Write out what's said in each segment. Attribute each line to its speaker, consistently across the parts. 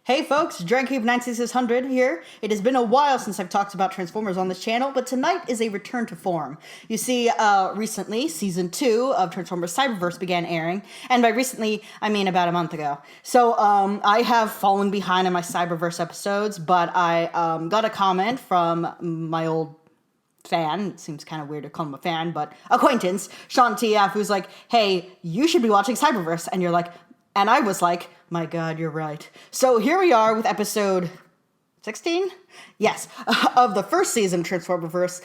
Speaker 1: Hey folks, DragonCube96600 here. It has been a while since I've talked about Transformers on this channel, but tonight is a return to form. You see, recently, Season 2 of Transformers Cyberverse began airing, and by recently, I mean about a month ago. So, I have fallen behind on my Cyberverse episodes, but I got a comment from my old fan, it seems kind of weird to call him a fan, but acquaintance, Sean TF, who's like, hey, you should be watching Cyberverse, and you're like, and I was like, my God, you're right. So here we are with episode 16? Yes, of the first season of Transformerverse,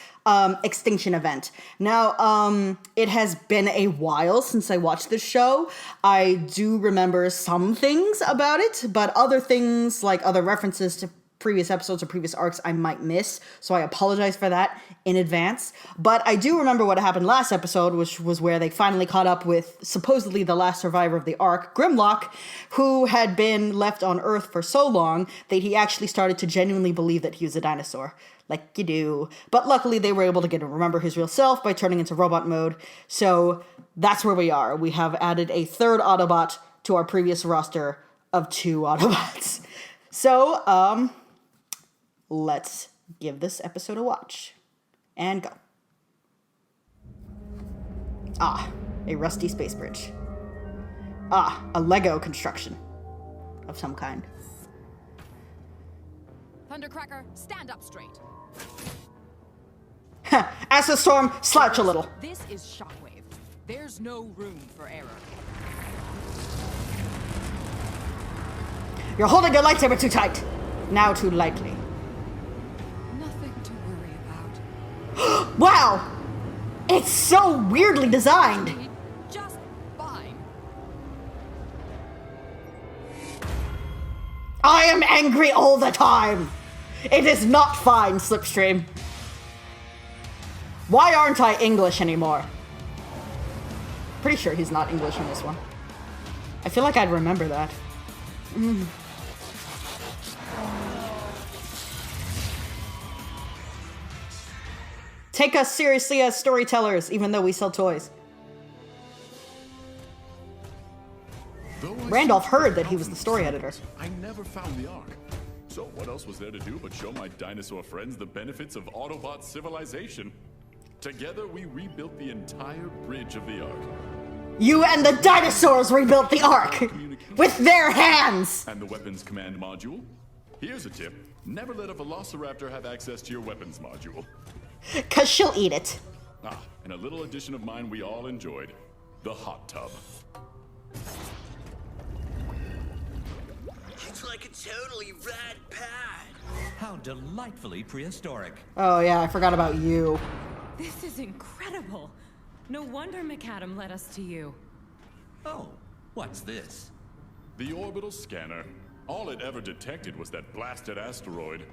Speaker 1: Extinction event. Now, it has been a while since I watched this show. I do remember some things about it, but other things, like other references to previous episodes or previous arcs, I might miss, so I apologize for that in advance. But I do remember what happened last episode, which was where they finally caught up with supposedly the last survivor of the arc, Grimlock, who had been left on Earth for so long that he actually started to genuinely believe that he was a dinosaur. Like you do. But luckily they were able to get him to remember his real self by turning into robot mode. So that's where we are. We have added a third Autobot to our previous roster of 2 Autobots. So, let's give this episode a watch. And go. Ah, a rusty space bridge. Ah, a Lego construction of some kind.
Speaker 2: Thundercracker, stand up straight.
Speaker 1: Acid Storm, slouch a little.
Speaker 2: This is Shockwave. There's no room for error.
Speaker 1: You're holding your lightsaber too tight. Now too lightly.
Speaker 2: Nothing to worry about.
Speaker 1: Wow! It's so weirdly designed.
Speaker 2: Just fine.
Speaker 1: I am angry all the time. It is not fine, Slipstream. Why aren't I English anymore? Pretty sure he's not English in this one. I feel like I'd remember that. Take us seriously as storytellers, even though we sell toys. Randolph heard that he was the story editor.
Speaker 3: I never found the Ark. So what else was there to do but show my dinosaur friends the benefits of Autobot civilization? Together we rebuilt the entire bridge of the Ark.
Speaker 1: You and the dinosaurs rebuilt the Ark! With their hands!
Speaker 3: And the weapons command module? Here's a tip. Never let a Velociraptor have access to your weapons module.
Speaker 1: 'Cause she'll eat it.
Speaker 3: Ah, and a little addition of mine we all enjoyed. The hot tub.
Speaker 4: It's like a totally rad pad.
Speaker 5: How delightfully prehistoric.
Speaker 1: Oh yeah, I forgot about you.
Speaker 6: This is incredible. No wonder McAdam led us to you.
Speaker 5: Oh, what's this?
Speaker 3: The orbital scanner. All it ever detected was that blasted asteroid.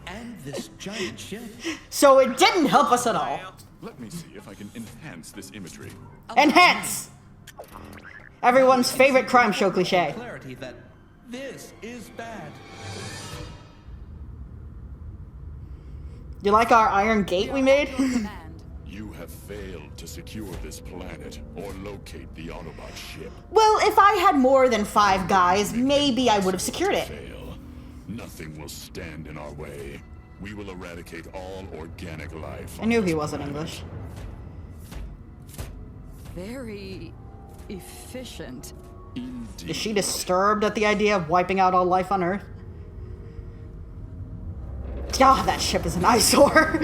Speaker 5: And this giant ship.
Speaker 1: So it didn't help us at all.
Speaker 3: Let me see if I can enhance this imagery.
Speaker 1: Enhance! Everyone's favorite crime show cliche.
Speaker 5: Clarity that this is bad.
Speaker 1: You like our Iron Gate we made?
Speaker 2: Your command.
Speaker 3: You have failed to secure this planet or locate the Autobot ship.
Speaker 1: Well, if I had more than 5 guys, maybe I would have secured it.
Speaker 3: Fail. Nothing will stand in our way. We will eradicate all organic life.
Speaker 1: I knew he wasn't English.
Speaker 2: Very efficient.
Speaker 3: Indeed.
Speaker 1: Is she disturbed at the idea of wiping out all life on Earth? Ah, that ship is an eyesore.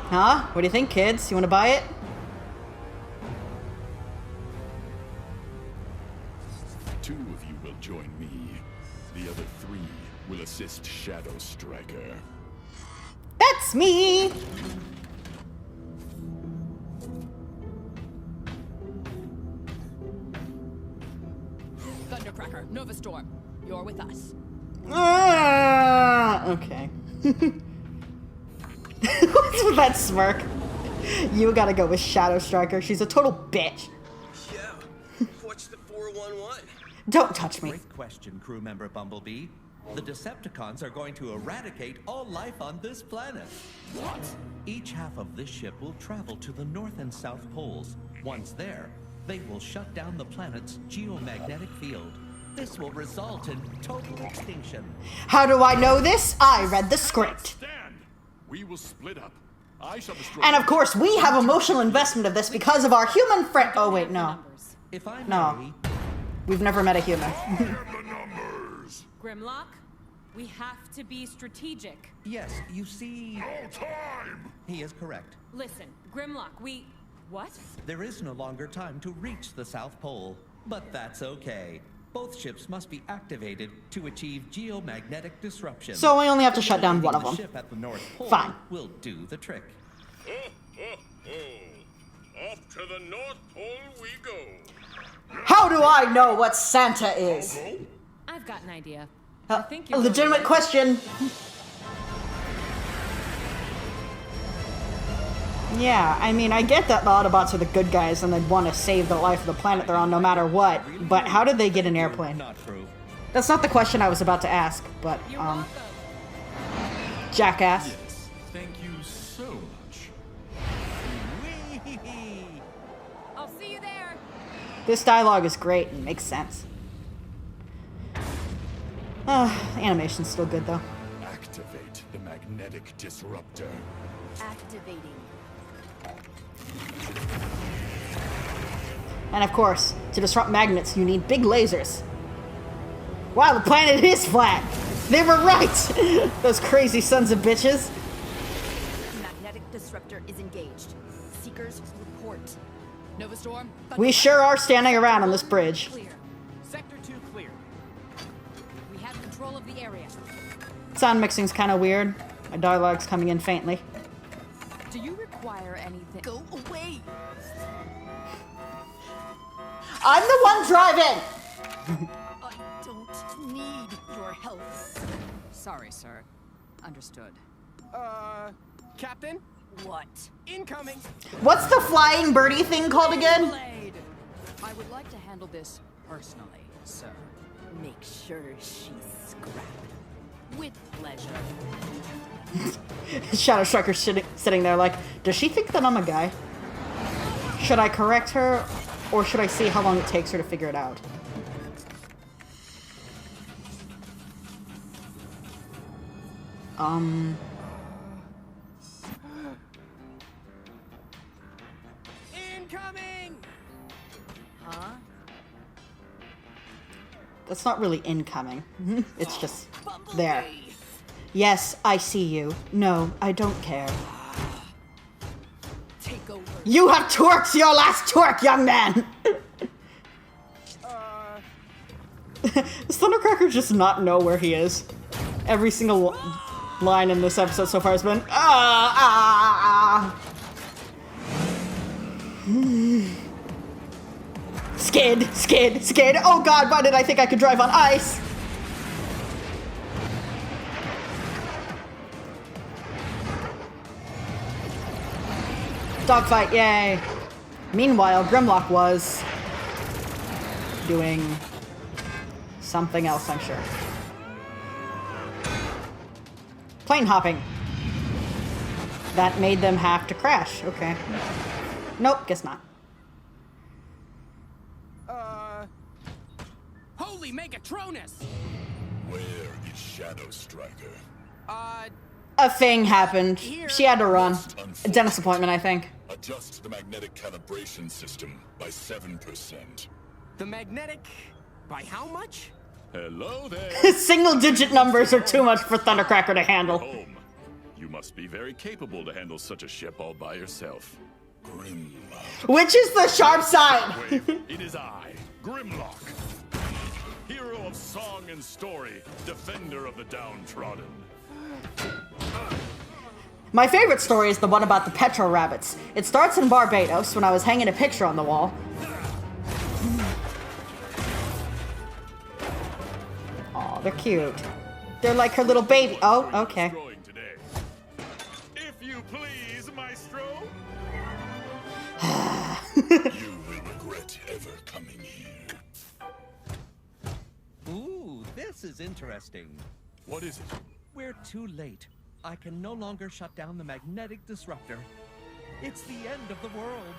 Speaker 1: Huh? What do you think, kids? You want to buy it?
Speaker 3: Two of you will join me. The other 3 will assist Shadow Striker.
Speaker 1: That's me!
Speaker 2: Thundercracker, Nova Storm. You're with us.
Speaker 1: Okay. What's with that smirk? You gotta go with Shadow Striker. She's a total bitch.
Speaker 4: Yeah. What's the 411?
Speaker 1: Don't touch me.
Speaker 5: Great question, crew member Bumblebee. The Decepticons are going to eradicate all life on this planet. What? Each half of this ship will travel to the North and South Poles. Once there, they will shut down the planet's geomagnetic field. This will result in total extinction.
Speaker 1: How do I know this? I read the script.
Speaker 3: Stand! We will split up. I shall destroy.
Speaker 1: And of course, we have emotional investment of this because of our human friend. Oh, wait, no.
Speaker 6: Numbers.
Speaker 5: If I
Speaker 1: No.
Speaker 5: may,
Speaker 1: We've never met a human.
Speaker 6: Grimlock, we have to be strategic.
Speaker 5: yes, you see...
Speaker 3: No time!
Speaker 5: He is correct.
Speaker 6: Listen, Grimlock, we... What?
Speaker 5: There is no longer time to reach the South Pole, but that's okay. Both ships must be activated to achieve geomagnetic disruption.
Speaker 1: So we only have to shut down one of
Speaker 5: The
Speaker 1: them.
Speaker 5: ship at the North Pole
Speaker 1: Fine.
Speaker 5: will do the trick.
Speaker 3: Off to the North Pole we go.
Speaker 1: How do I know what Santa is?
Speaker 6: I've got an idea.
Speaker 1: A
Speaker 6: I think you're
Speaker 1: legitimate
Speaker 6: right.
Speaker 1: question. Yeah, I mean, I get that the Autobots are the good guys and they'd want to save the life of the planet they're on no matter what, but how did they get an airplane?
Speaker 5: Not true.
Speaker 1: That's not the question I was about to ask, but,
Speaker 6: You're welcome.
Speaker 1: jackass.
Speaker 3: Yes, thank you so much.
Speaker 5: Whee!
Speaker 6: I'll see you there.
Speaker 1: This dialogue is great and makes sense. Animation's still good, though.
Speaker 3: Activate the magnetic disruptor.
Speaker 2: Activating.
Speaker 1: And of course, to disrupt magnets, you need big lasers. Wow, the planet is flat! They were right! Those crazy sons of bitches.
Speaker 2: Magnetic disruptor is engaged. Seekers report. Nova Storm.
Speaker 1: We sure are standing around on this bridge.
Speaker 2: Clear.
Speaker 7: Sector 2 clear.
Speaker 2: We have control of the area.
Speaker 1: Sound mixing's kind of weird. My dialogue's coming in faintly.
Speaker 2: Do you require anything? Go away.
Speaker 1: I'm the one driving!
Speaker 2: I don't need your help. Sorry, sir. Understood.
Speaker 7: Captain?
Speaker 2: What?
Speaker 7: Incoming!
Speaker 1: What's the flying birdie thing called again?
Speaker 2: Blade. I would like to handle this personally, sir. Make sure she's scrapped. With pleasure.
Speaker 1: Shadow Striker's sitting there like, does she think that I'm a guy? Should I correct her, or should I see how long it takes her to figure it out?
Speaker 7: Incoming!
Speaker 2: Huh?
Speaker 1: That's not really incoming. It's just there. Yes, I see you. No, I don't care.
Speaker 2: Take over.
Speaker 1: You have twerked your last twerk, young man! Does Thundercracker just not know where he is? Every single line in this episode so far has been, Skid, skid, skid. Oh god, why did I think I could drive on ice? Dogfight, yay. Meanwhile, Grimlock was doing something else, I'm sure. Plane hopping. That made them have to crash. Okay. Nope, guess not.
Speaker 7: Holy Megatronus!
Speaker 3: Where is Shadow Striker?
Speaker 1: A thing happened. She had to run. A dentist appointment, I think.
Speaker 3: Adjust the magnetic calibration system by 7%.
Speaker 7: The magnetic... by how much?
Speaker 3: Hello there.
Speaker 1: Single-digit numbers are too much for Thundercracker to handle.
Speaker 3: Home. You must be very capable to handle such a ship all by yourself. Grimlock.
Speaker 1: Which is the sharp side?
Speaker 3: Wait, it is I, Grimlock. Hero of song and story, defender of the downtrodden.
Speaker 1: My favorite story is the one about the Petro rabbits. It starts in Barbados when I was hanging a picture on the wall. Aw, they're cute. They're like her little baby. Oh, okay.
Speaker 3: Destroying today. If you please, Maestro. You will regret ever coming here.
Speaker 5: Ooh, this is interesting.
Speaker 3: What is it?
Speaker 5: We're too late. I can no longer shut down the magnetic disruptor. It's the end of the world.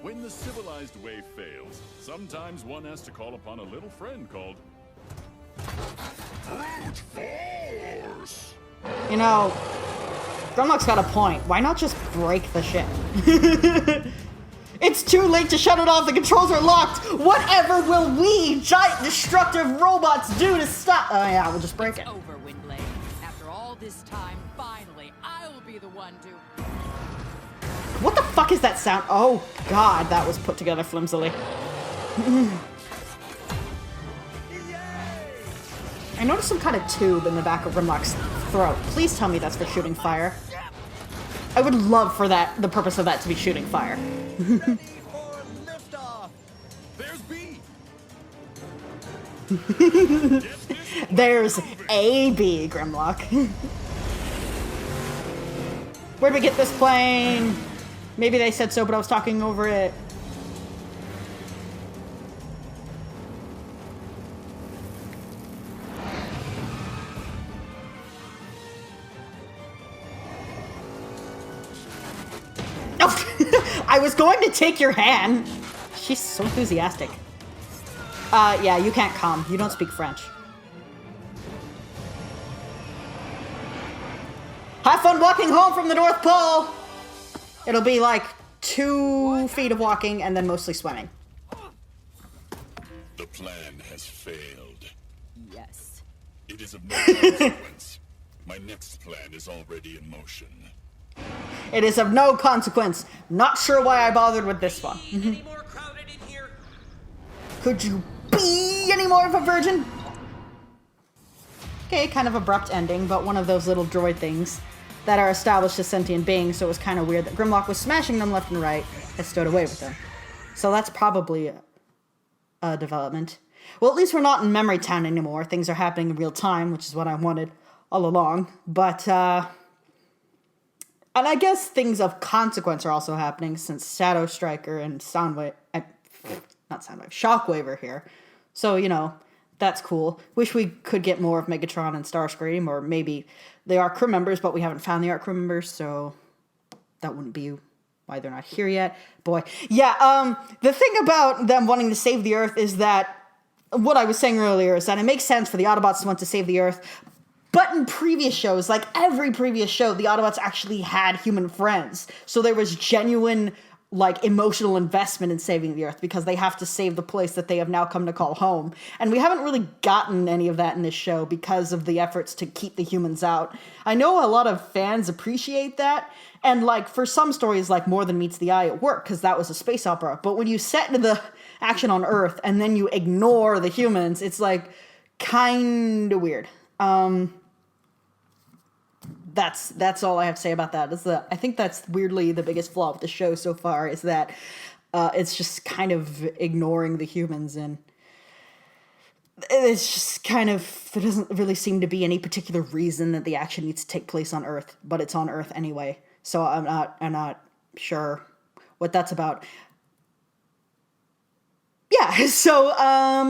Speaker 3: When the civilized way fails, sometimes one has to call upon a little friend called brute force.
Speaker 1: You know, Grimlock's got a point. Why not just break the ship? It's too late to shut it off. The controls are locked. Whatever will we, giant destructive robots, do to stop? Oh yeah, we'll just break it.
Speaker 2: Over, Windblade. After all this time, finally, I'll be the one to...
Speaker 1: What the fuck is that sound? Oh god, that was put together flimsily. I noticed some kind of tube in the back of Grimlock's throat. Please tell me that's for shooting fire. I would love for that, the purpose of that to be shooting fire.
Speaker 5: Ready for liftoff.
Speaker 3: There's B.
Speaker 1: There's a B, Grimlock. Where'd we get this plane? Maybe they said so, but I was talking over it. I was going to take your hand. She's so enthusiastic. Yeah, you can't come. You don't speak French. Have fun walking home from the North Pole. It'll be like 2 feet of walking and then mostly swimming.
Speaker 3: The plan has failed.
Speaker 2: Yes.
Speaker 3: It is of no consequence. My next plan is already in motion.
Speaker 1: It is of no consequence. Not sure why I bothered with this one.
Speaker 4: Any more crowded in here?
Speaker 1: Could you be any more of a virgin? Okay, kind of abrupt ending, but one of those little droid things that are established as sentient beings, so it was kind of weird that Grimlock was smashing them left and right and stowed away with them. So that's probably a development. Well, at least we're not in Memory Town anymore. Things are happening in real time, which is what I wanted all along. But, and I guess things of consequence are also happening since Shadow Striker and Shockwave are here. So, you know, that's cool. Wish we could get more of Megatron and Starscream, or maybe they are crew members, but we haven't found the ARC crew members, so that wouldn't be why they're not here yet. Boy. Yeah, the thing about them wanting to save the Earth is that, what I was saying earlier, is that it makes sense for the Autobots to want to save the Earth, but in previous shows, like every previous show, the Autobots actually had human friends. So there was genuine, like, emotional investment in saving the Earth because they have to save the place that they have now come to call home. And we haven't really gotten any of that in this show because of the efforts to keep the humans out. I know a lot of fans appreciate that. And, like, for some stories, like More Than Meets the Eye, it worked because that was a space opera. But when you set into the action on Earth and then you ignore the humans, it's, like, kind of weird. That's all I have to say about that. I think that's weirdly the biggest flaw with the show so far, is that it's just kind of ignoring the humans, and it's just kind of, there doesn't really seem to be any particular reason that the action needs to take place on Earth, but it's on Earth anyway. So I'm not sure what that's about. Yeah, so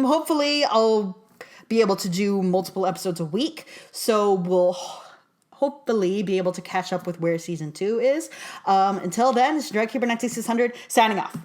Speaker 1: hopefully I'll be able to do multiple episodes a week. So we'll hopefully be able to catch up with where season 2 is. Until then, this is Dragkeeper 9600 signing off.